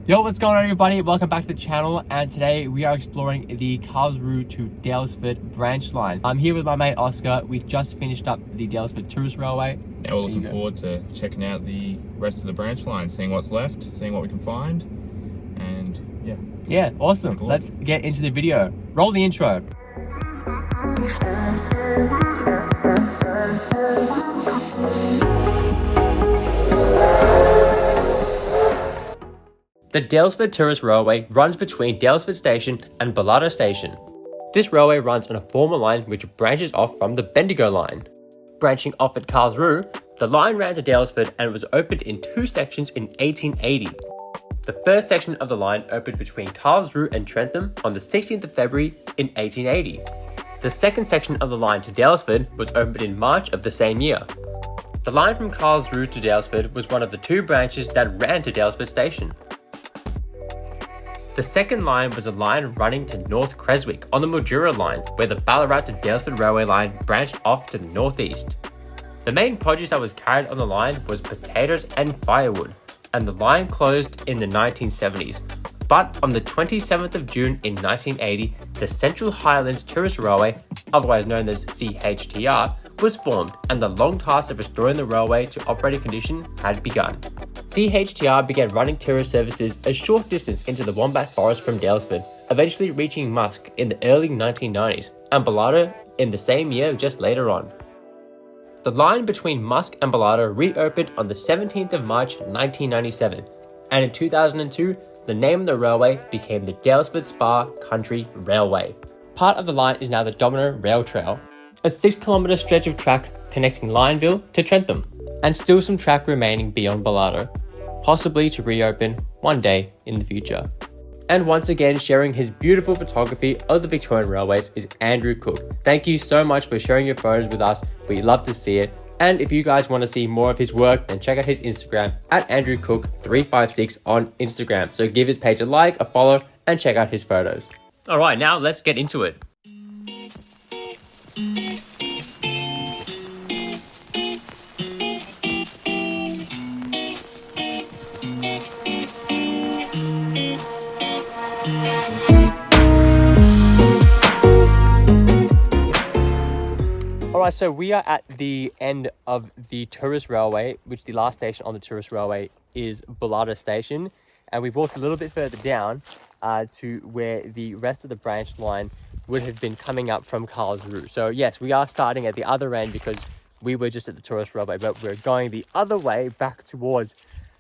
Yo, what's going on everybody? Welcome back to the channel, and today we are exploring the Carlsruhe to Daylesford branch line. I'm here with my mate Oscar. We've just finished up the Daylesford Tourist Railway. Now we're looking forward to checking out the rest of the branch line, seeing what's left, seeing what we can find, and yeah, awesome. Let's get into the video. Roll the intro. The Daylesford Tourist Railway runs between Daylesford Station and Bullarto Station. This railway runs on a former line which branches off from the Bendigo line. Branching off at Carlsruhe, the line ran to Daylesford and was opened in two sections in 1880. The first section of the line opened between Carlsruhe and Trentham on the 16th of February in 1880. The second section of the line to Daylesford was opened in March of the same year. The line from Carlsruhe to Daylesford was one of the two branches that ran to Daylesford Station. The second line was a line running to North Creswick on the Mildura line, where the Bullarto to Daylesford railway line branched off to the northeast. The main produce that was carried on the line was potatoes and firewood, and the line closed in the 1970s. But on the 27th of June in 1980, the Central Highlands Tourist Railway, otherwise known as CHTR, was formed, and the long task of restoring the railway to operating condition had begun. CHTR began running tourist services a short distance into the Wombat Forest from Daylesford, eventually reaching Musk in the early 1990s, and Bullarto in the same year just later on. The line between Musk and Bullarto reopened on the 17th of March 1997, and in 2002, the name of the railway became the Daylesford Spa Country Railway. Part of the line is now the Domino Rail Trail, a 6-kilometre stretch of track connecting Lyonville to Trentham, and still some track remaining beyond Bullarto, possibly to reopen one day in the future. And once again, sharing his beautiful photography of the Victorian railways is Andrew Cook. Thank you so much for sharing your photos with us. We love to see it. And if you guys want to see more of his work, then check out his Instagram at AndrewCook356 on Instagram. So give his page a like, a follow, and check out his photos. All right, now let's get into it. Alright, so we are at the end of the tourist railway, which the last station on the tourist railway is Bullarto Station, and we've walked a little bit further down to where the rest of the branch line would have been coming up from Carlsruhe. So yes, we are starting at the other end because we were just at the tourist railway, but we're going the other way back towards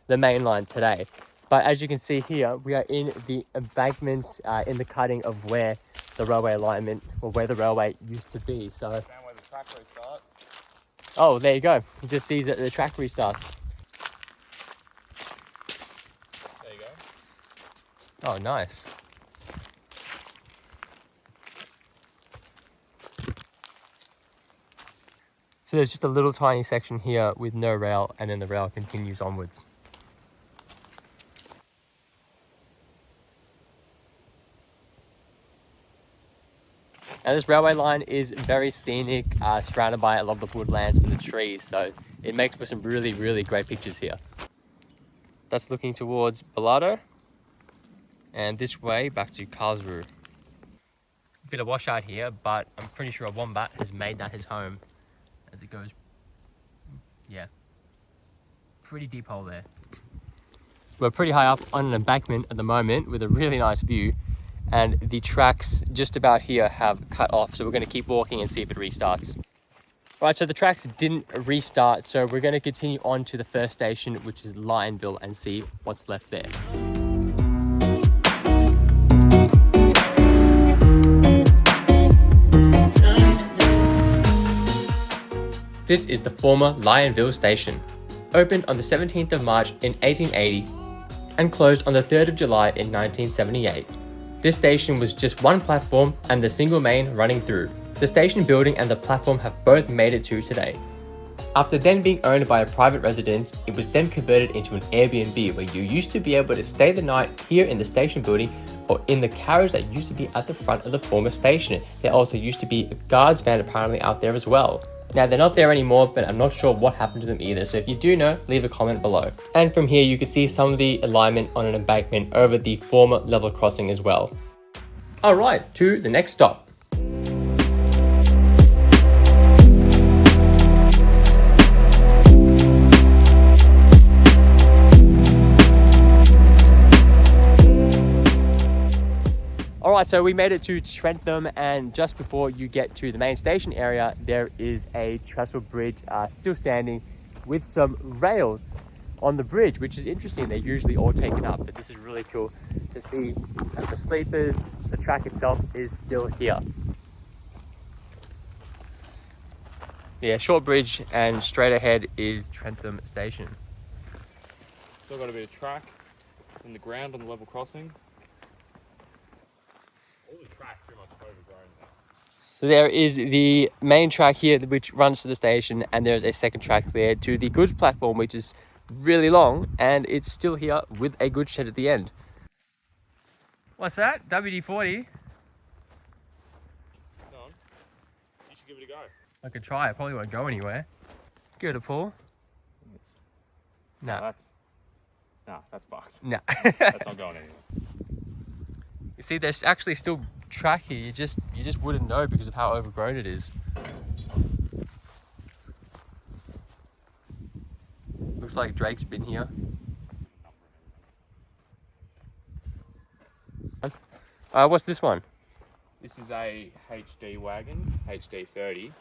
the main line today. But as you can see here, we are in the embankments in the cutting of where the railway alignment, or where the railway used to be. So track restarts. Oh, there you go. You just sees that the track restarts. There you go. Oh, nice. So there's just a little tiny section here with no rail, and then the rail continues onwards. Now this railway line is very scenic, surrounded by a lot of the woodlands and the trees, so it makes for some really, really great pictures here. That's looking towards Bullarto, and this way back to Carlsruhe. A bit of washout here, but I'm pretty sure a wombat has made that his home as it goes. Yeah, pretty deep hole there. We're pretty high up on an embankment at the moment with a really nice view. And the tracks just about here have cut off, so we're going to keep walking and see if it restarts. Right, so the tracks didn't restart, so we're going to continue on to the first station, which is Lyonville, and see what's left there. This is the former Lyonville station, opened on the 17th of March in 1880 and closed on the 3rd of July in 1978. This station was just one platform and the single main running through. The station building and the platform have both made it to today. After then being owned by a private residence, it was then converted into an Airbnb where you used to be able to stay the night here in the station building or in the carriage that used to be at the front of the former station. There also used to be a guards van apparently out there as well. Now, they're not there anymore, but I'm not sure what happened to them either. So if you do know, leave a comment below. And from here, you can see some of the alignment on an embankment over the former level crossing as well. All right, to the next stop. All right, so we made it to Trentham, and just before you get to the main station area, there is a trestle bridge still standing with some rails on the bridge, which is interesting. They're usually all taken up, but this is really cool to see that the sleepers, the track itself is still here. Yeah, short bridge, and straight ahead is Trentham station. Still got a bit of track in the ground on the level crossing. All the track's pretty much overgrown now. So there is the main track here, which runs to the station, and there's a second track there to the goods platform, which is really long, and it's still here with a goods shed at the end. What's that? WD-40? Come on. You should give it a go. I could try. It probably won't go anywhere. Give it a pull. No. That's fucked. No. That's not going anywhere. You see, there's actually still track here. You just wouldn't know because of how overgrown it is. Looks like Drake's been here. What's this one? This is a HD wagon, HD 30.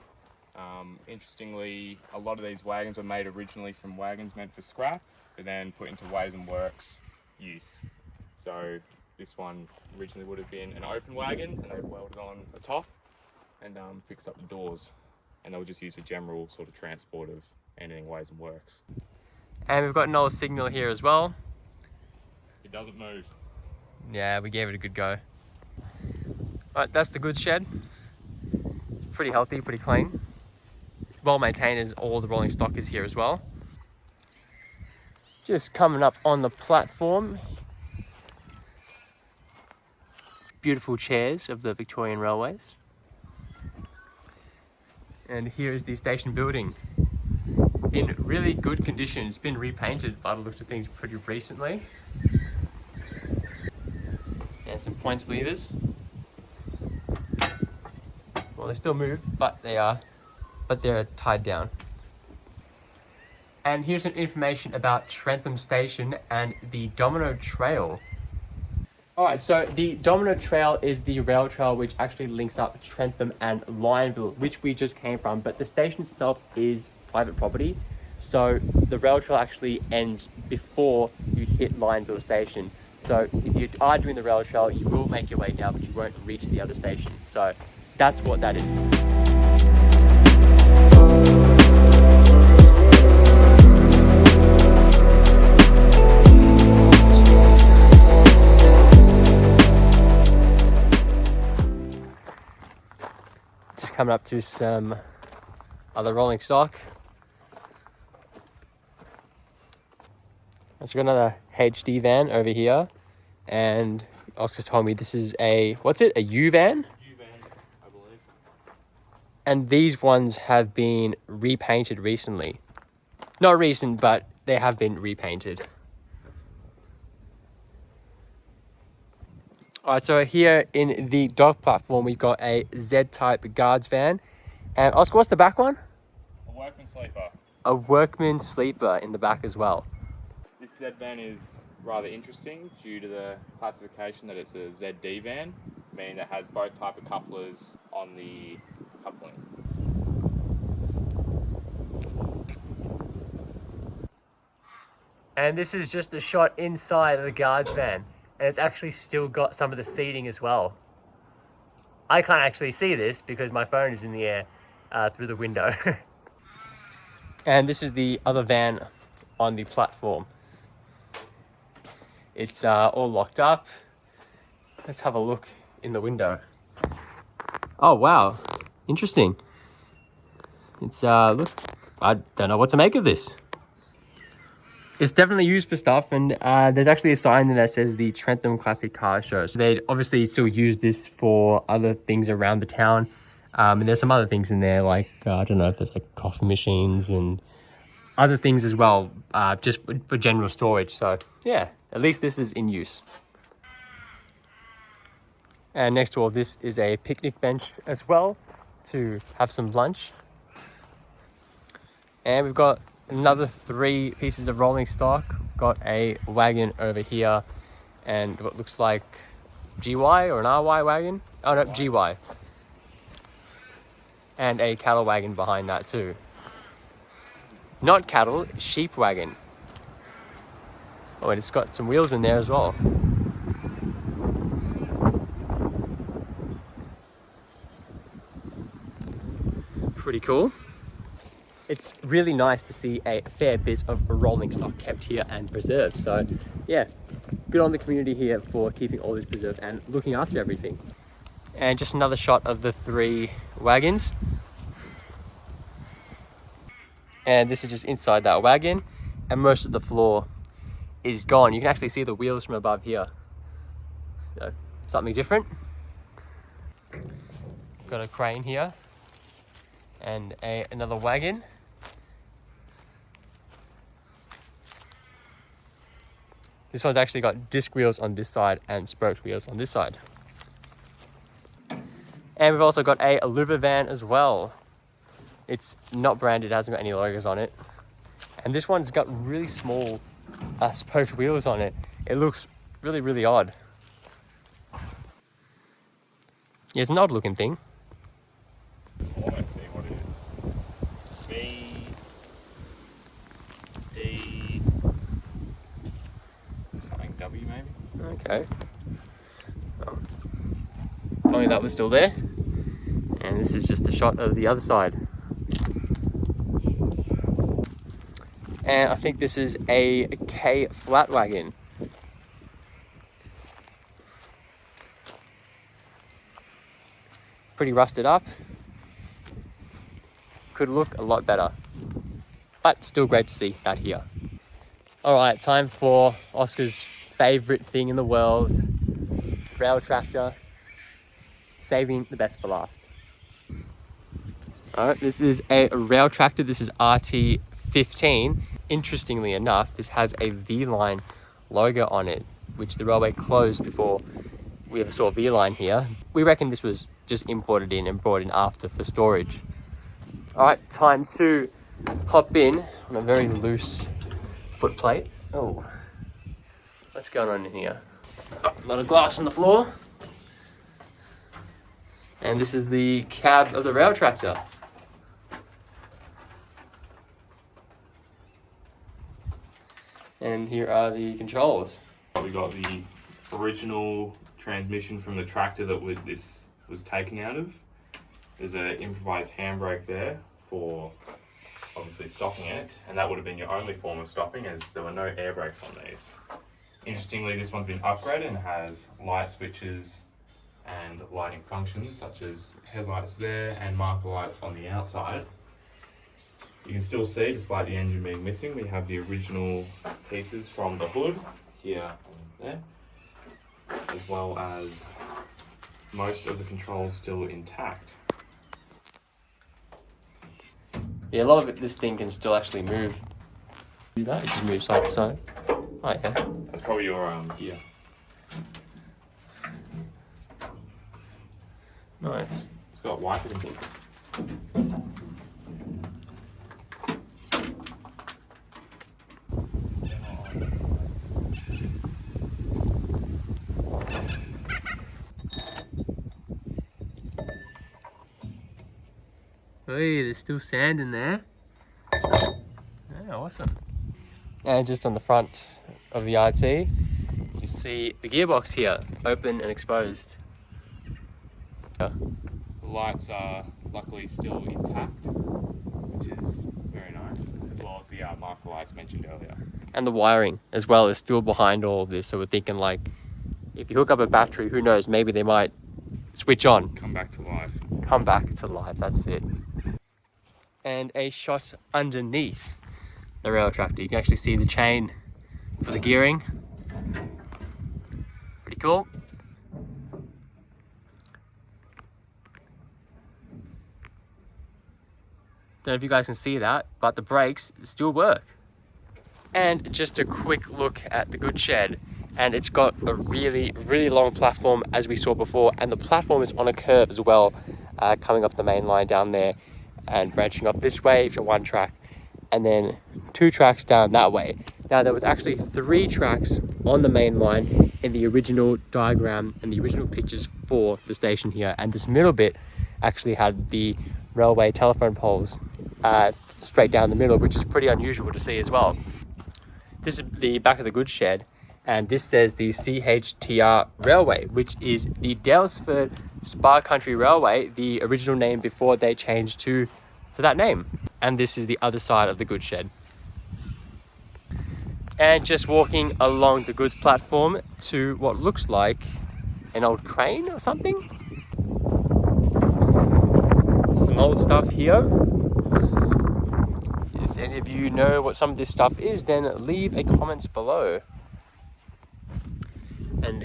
Interestingly, a lot of these wagons were made originally from wagons meant for scrap, but then put into ways and works use. So this one originally would have been an open wagon, and they welded on a top and fixed up the doors, and they were just used for general sort of transport of anything ways and works. And we've got an old signal here as well. It doesn't move. Yeah, we gave it a good go. Alright, that's the goods shed. It's pretty healthy, pretty clean. Well maintained as all the rolling stock is here as well. Just coming up on the platform. Beautiful chairs of the Victorian Railways. And here is the station building. In really good condition. It's been repainted by the looks of things pretty recently. And some points levers. Well, they still move, but they're tied down. And here's some information about Trentham Station and the Domino Trail. Alright, so the Domino Trail is the rail trail which actually links up Trentham and Lyonville, which we just came from, but the station itself is private property. So the rail trail actually ends before you hit Lyonville station. So if you are doing the rail trail, you will make your way down, but you won't reach the other station. So that's what that is. Coming up to some other rolling stock. Let's got another HD van over here, and Oscar told me this is a, what's it, a U van? U-van, I believe. And these ones have been repainted recently. Not recent, but they have been repainted. Alright, so here in the dock platform, we've got a Z-type guards van. And Oscar, what's the back one? A workman sleeper. A workman sleeper in the back as well. This Z-van is rather interesting due to the classification that it's a ZD van, meaning it has both type of couplers on the coupling. And this is just a shot inside of the guards van. And it's actually still got some of the seating as well. I can't actually see this because my phone is in the air through the window. And this is the other van on the platform. It's all locked up. Let's have a look in the window. Oh, wow. Interesting. It's, look, I don't know what to make of this. It's definitely used for stuff, and there's actually a sign there that says the Trentham Classic Car Show. So they'd obviously still use this for other things around the town. And there's some other things in there, like, I don't know if there's like coffee machines and other things as well, just for general storage. So yeah, at least this is in use. And next to all this is a picnic bench as well to have some lunch. And we've got another 3 pieces of rolling stock. Got a wagon over here and what looks like GY or an RY wagon. Oh no, GY. And a cattle wagon behind that too. Not cattle, sheep wagon. Oh, and it's got some wheels in there as well. Pretty cool. It's really nice to see a fair bit of rolling stock kept here and preserved. So yeah, good on the community here for keeping all this preserved and looking after everything. And just another shot of the 3 wagons. And this is just inside that wagon, and most of the floor is gone. You can actually see the wheels from above here. So, something different. Got a crane here and another wagon. This one's actually got disc wheels on this side and spoked wheels on this side. And we've also got a louver van as well. It's not branded, it hasn't got any logos on it. And this one's got really small spoked wheels on it. It looks really, really odd. Yeah, it's an odd looking thing. Oh, I see what it is. B, D, something W maybe? Okay. If only that was still there. And this is just a shot of the other side. And I think this is a K flat wagon. Pretty rusted up. Could look a lot better, but still great to see out here. All right, time for Oscar's favorite thing in the world, rail tractor, saving the best for last. All right, this is a rail tractor. This is RT15. Interestingly enough, this has a V-Line logo on it, which the railway closed before we ever saw V-Line here. We reckon this was just imported in and brought in after for storage. All right, time to hop in on a very loose foot plate. Oh, what's going on in here? Oh, a lot of glass on the floor. And this is the cab of the rail tractor. And here are the controls. We got the original transmission from the tractor that this was taken out of. There's an improvised handbrake there for obviously stopping it, and that would have been your only form of stopping as there were no air brakes on these. Interestingly, this one's been upgraded and has light switches and lighting functions such as headlights there and marker lights on the outside. You can still see, despite the engine being missing, we have the original pieces from the hood here and there, as well as most of the controls still intact. Yeah, a lot of it, this thing can still actually move. Do that, it just moves side to side. Oh yeah. That's probably your gear. Nice. It's got wiper control. Hey, there's still sand in there. Yeah, awesome. And just on the front of the RT, you see the gearbox here, open and exposed. The lights are luckily still intact, which is very nice, as well as the marker lights mentioned earlier. And the wiring as well is still behind all of this, so we're thinking like, if you hook up a battery, who knows, maybe they might switch on. Come back to life. Come back to life, that's it. And a shot underneath the rail tractor. You can actually see the chain for the gearing. Pretty cool. Don't know if you guys can see that, but the brakes still work. And just a quick look at the goods shed. And it's got a really, really long platform as we saw before. And the platform is on a curve as well, coming off the main line down there and branching off this way to one track and then 2 tracks down that way. Now there was actually 3 tracks on the main line in the original diagram and the original pictures for the station here. And this middle bit actually had the railway telephone poles straight down the middle, which is pretty unusual to see as well. This is the back of the goods shed, and this says the CHTR Railway, which is the Daylesford Spa Country Railway, the original name before they changed to that name. And this is the other side of the goods shed. And just walking along the goods platform to what looks like an old crane or something. Some old stuff here. If any of you know what some of this stuff is, then leave a comment below. And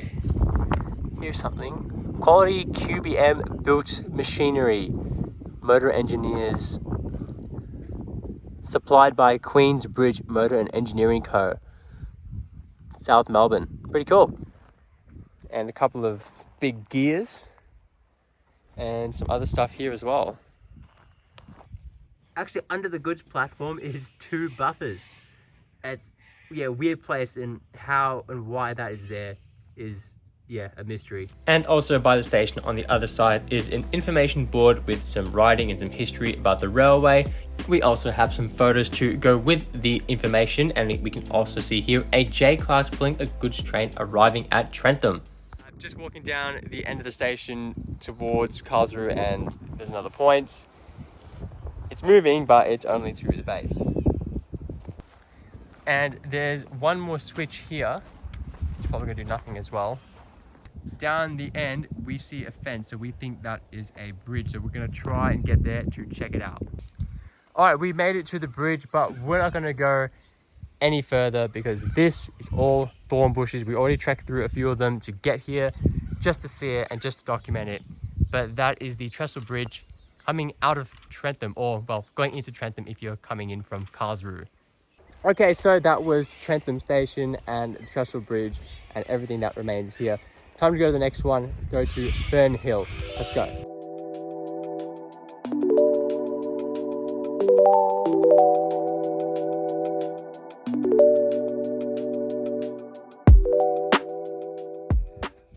here's something. Quality QBM built machinery. Motor engineers. Supplied by Queensbridge Motor and Engineering Co. South Melbourne. Pretty cool. And a couple of big gears. And some other stuff here as well. Actually, under the goods platform is 2 buffers. It's weird place, and how and why that is there is a mystery. And also by the station on the other side is an information board with some writing and some history about the railway. We also have some photos to go with the information, and we can also see here a J-class pulling a goods train arriving at Trentham. I'm just walking down the end of the station towards Carlsruhe, and there's another point. It's moving, but it's only to the base. And there's one more switch here. It's probably gonna do nothing as well. Down the end, we see a fence, so we think that is a bridge. So we're gonna try and get there to check it out. All right, we made it to the bridge, but we're not gonna go any further because this is all thorn bushes. We already trekked through a few of them to get here, just to see it and just to document it. But that is the Trestle Bridge coming out of Trentham, or well, going into Trentham if you're coming in from Carlsruhe. Okay, so that was Trentham Station and the Trestle Bridge and everything that remains here. Time to go to the next one, go to Fern Hill. Let's go.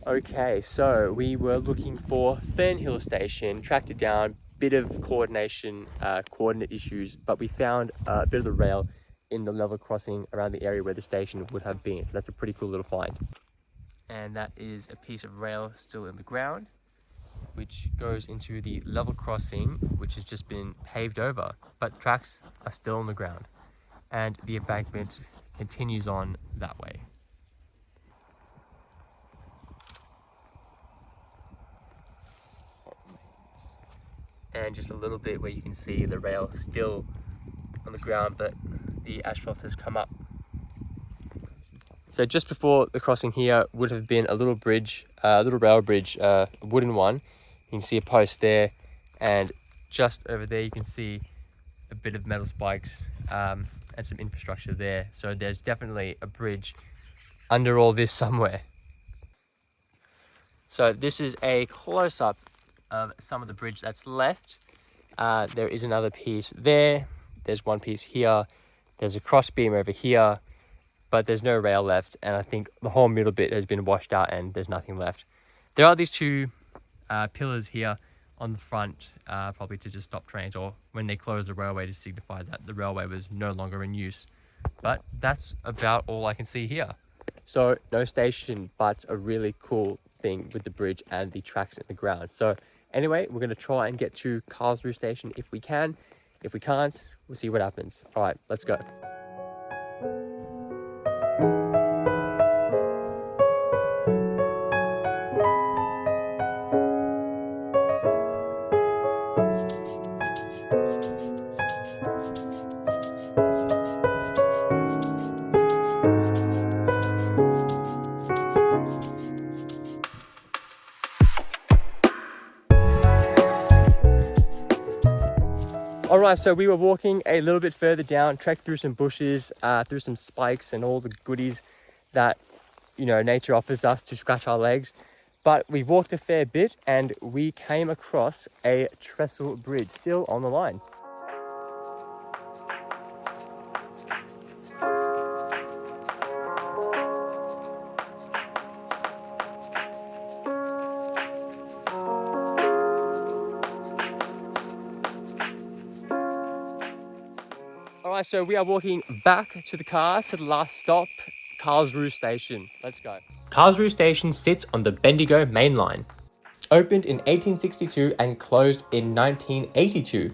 Okay, so we were looking for Fern Hill Station, tracked it down, bit of coordination, coordinate issues, but we found a bit of the rail in the level crossing around the area where the station would have been. So that's a pretty cool little find. And that is a piece of rail still in the ground, which goes into the level crossing, which has just been paved over, but tracks are still on the ground. And the embankment continues on that way. And just a little bit where you can see the rail still on the ground, but the asphalt has come up. So just before the crossing here would have been a little bridge, a little rail bridge, a wooden one. You can see a post there, and just over there you can see a bit of metal spikes and some infrastructure there. So there's definitely a bridge under all this somewhere. So this is a close-up of some of the bridge that's left. There is another piece there. There's one piece here. There's a cross beam over here, but there's no rail left. And I think the whole middle bit has been washed out and there's nothing left. There are these 2 pillars here on the front, probably to just stop trains, or when they close the railway to signify that the railway was no longer in use. But that's about all I can see here. So no station, but a really cool thing with the bridge and the tracks in the ground. So anyway, we're going to try and get to Carlsruhe Station if we can. If we can't, we'll see what happens. All right, let's go. All right, so we were walking a little bit further down, trekked through some bushes, through some spikes and all the goodies that, you know, nature offers us to scratch our legs. But we walked a fair bit and we came across a trestle bridge still on the line. All right, so we are walking back to the car to the last stop, Carlsruhe Station. Let's go. Carlsruhe Station sits on the Bendigo Mainline. Opened in 1862 and closed in 1982.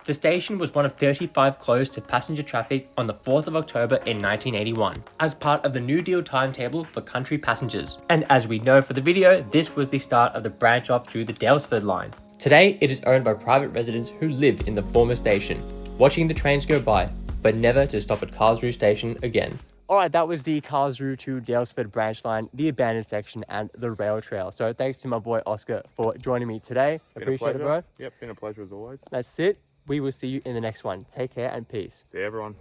The station was one of 35 closed to passenger traffic on the 4th of October in 1981, as part of the New Deal timetable for country passengers. And as we know for the video, this was the start of the branch off to the Daylesford line. Today, it is owned by private residents who live in the former station, watching the trains go by, but never to stop at Carlsruhe Station again. Alright, that was the Carlsruhe to Daylesford branch line, the abandoned section, and the rail trail. So thanks to my boy Oscar for joining me today. Appreciate it, bro. Yep, been a pleasure as always. That's it. We will see you in the next one. Take care and peace. See you, everyone.